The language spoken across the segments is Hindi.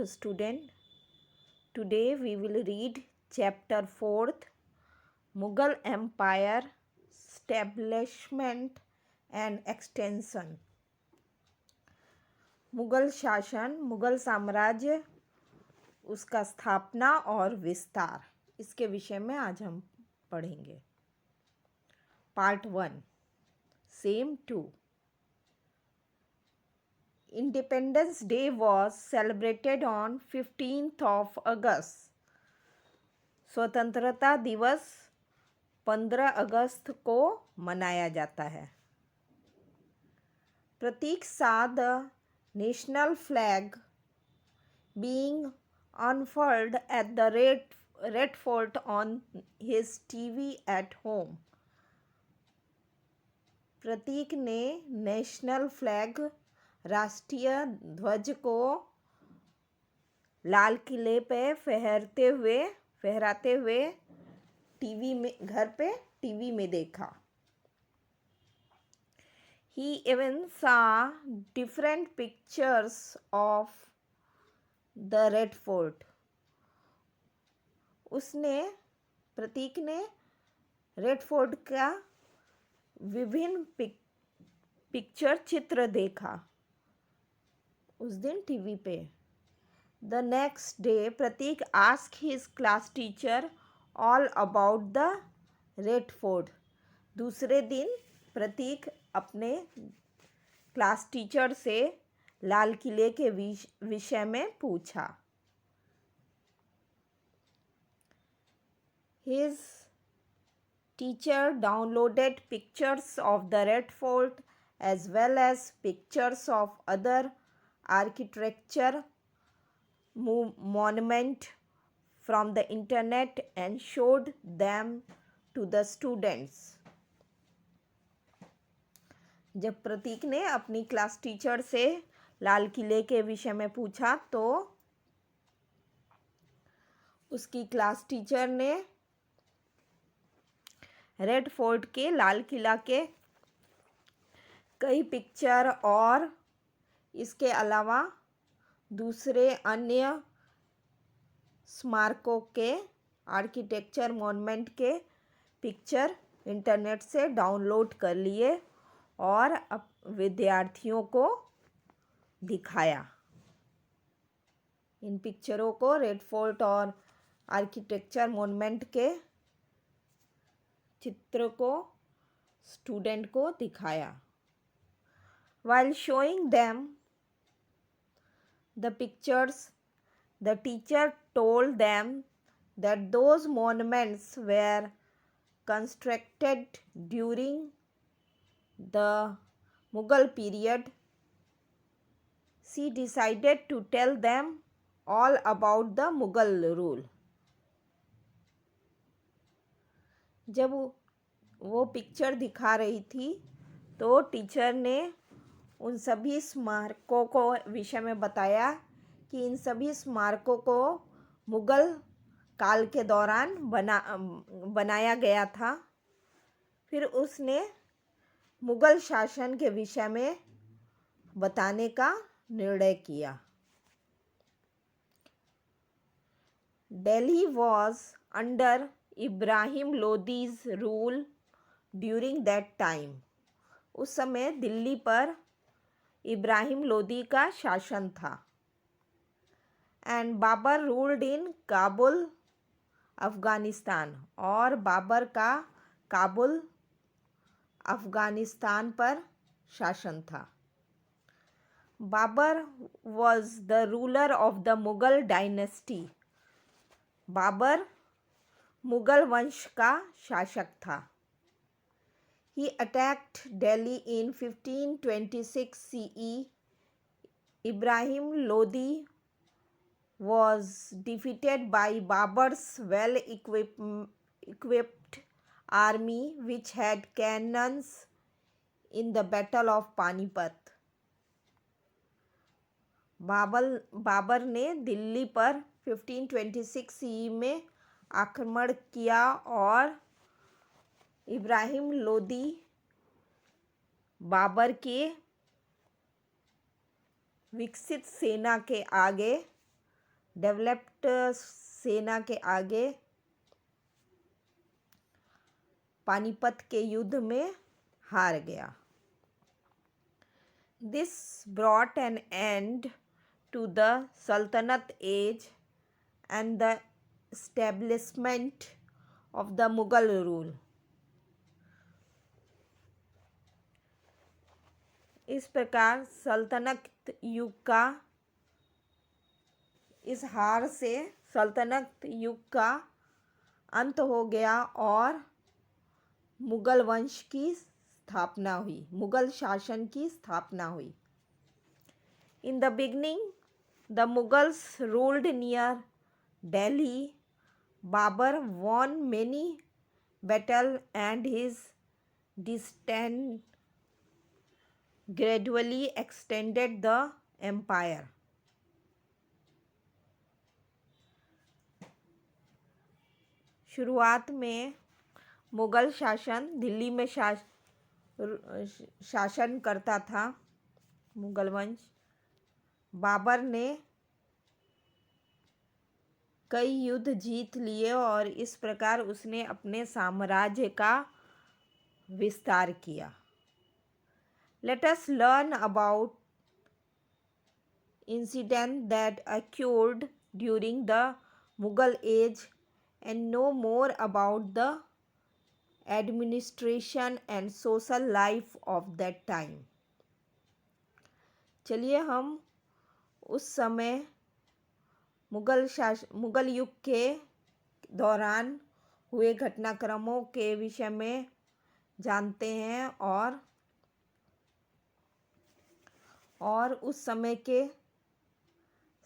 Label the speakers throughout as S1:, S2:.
S1: student. Today we will read chapter 4th, Mughal Empire, Establishment and Extension. Mughal शासन, मुगल साम्राज्य, उसका स्थापना और विस्तार, इसके विषय में आज हम पढ़ेंगे. Part 1, same 2. Independence Day was celebrated on 15th of August. स्वतंत्रता दिवस 15 अगस्त को मनाया जाता है. प्रतीक saw the national flag being unfurled at the Red Fort on his TV at home. प्रतीक ने नेशनल फ्लैग, राष्ट्रीय ध्वज को लाल किले पे फहराते हुए घर पे टीवी में देखा. He even saw different pictures of the Red Fort. प्रतीक ने रेड फोर्ट का विभिन्न चित्र देखा उस दिन टीवी पे. The next day, Pratik asked his class teacher all about the Red Fort. दूसरे दिन प्रतीक अपने क्लास टीचर से लाल किले के विषय में पूछा. His teacher downloaded pictures of the Red Fort as well as pictures of other architecture monument from the internet and showed them to the students. जब प्रतीक ने अपनी क्लास टीचर से लाल किले के विषय में पूछा तो उसकी क्लास टीचर ने रेड फोर्ट के लाल किला के कई पिक्चर और इसके अलावा दूसरे अन्य स्मारकों के आर्किटेक्चर मॉन्यूमेंट के पिक्चर इंटरनेट से डाउनलोड कर लिए और विद्यार्थियों को दिखाया. इन पिक्चरों को, रेड फोर्ट और आर्किटेक्चर मॉन्यूमेंट के चित्र को स्टूडेंट को दिखाया. While showing them the pictures, the teacher told them that those monuments were constructed during the Mughal period. She decided to tell them all about the Mughal rule. जब वो पिक्चर दिखा रही थी तो टीचर ने उन सभी स्मारकों को विषय में बताया कि इन सभी स्मारकों को मुगल काल के दौरान बनाया गया था. फिर उसने मुगल शासन के विषय में बताने का निर्णय किया. Delhi was under Ibrahim Lodi's rule during that time. उस समय दिल्ली पर इब्राहिम लोदी का शासन था. And Babur ruled in Kabul, Afghanistan, और बाबर का काबुल, अफ़गानिस्तान पर शासन था. Babur was the ruler of the Mughal dynasty. Babur Mughal वंश का शासक था. He attacked Delhi in 1526 CE. Ibrahim Lodi was defeated by Babur's well-equipped army which had cannons in the Battle of Panipat. Babar ने दिल्ली पर 1526 CE में आक्रमण किया और इब्राहिम लोदी बाबर के विकसित सेना के आगे डेवलप्ड सेना के आगे पानीपत के युद्ध में हार गया। This brought an end to the Sultanate age and the establishment of the Mughal rule. इस प्रकार सल्तनत युग का इस हार से सल्तनत युग का अंत हो गया और मुगल वंश की स्थापना हुई, मुगल शासन की स्थापना हुई। In the beginning, the Mughals ruled near Delhi. Babur won many battles and his dynasty gradually extended the empire. शुरुआत में मुगल शासन दिल्ली में शासन करता था मुगल वंश। बाबर ने कई युद्ध जीत लिए और इस प्रकार उसने अपने साम्राज्य का विस्तार किया। Let us learn about incidents that occurred during the Mughal age and know more about the administration and social life of that time. चलिए हम उस समय मुगल युग के दौरान हुए घटनाक्रमों के विषय में जानते हैं और उस समय के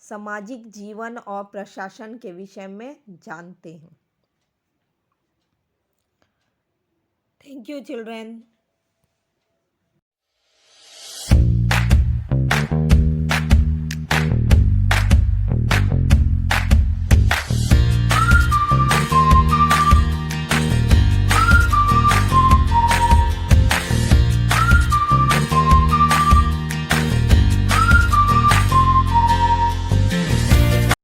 S1: सामाजिक जीवन और प्रशासन के विषय में जानते हैं। Thank you, children.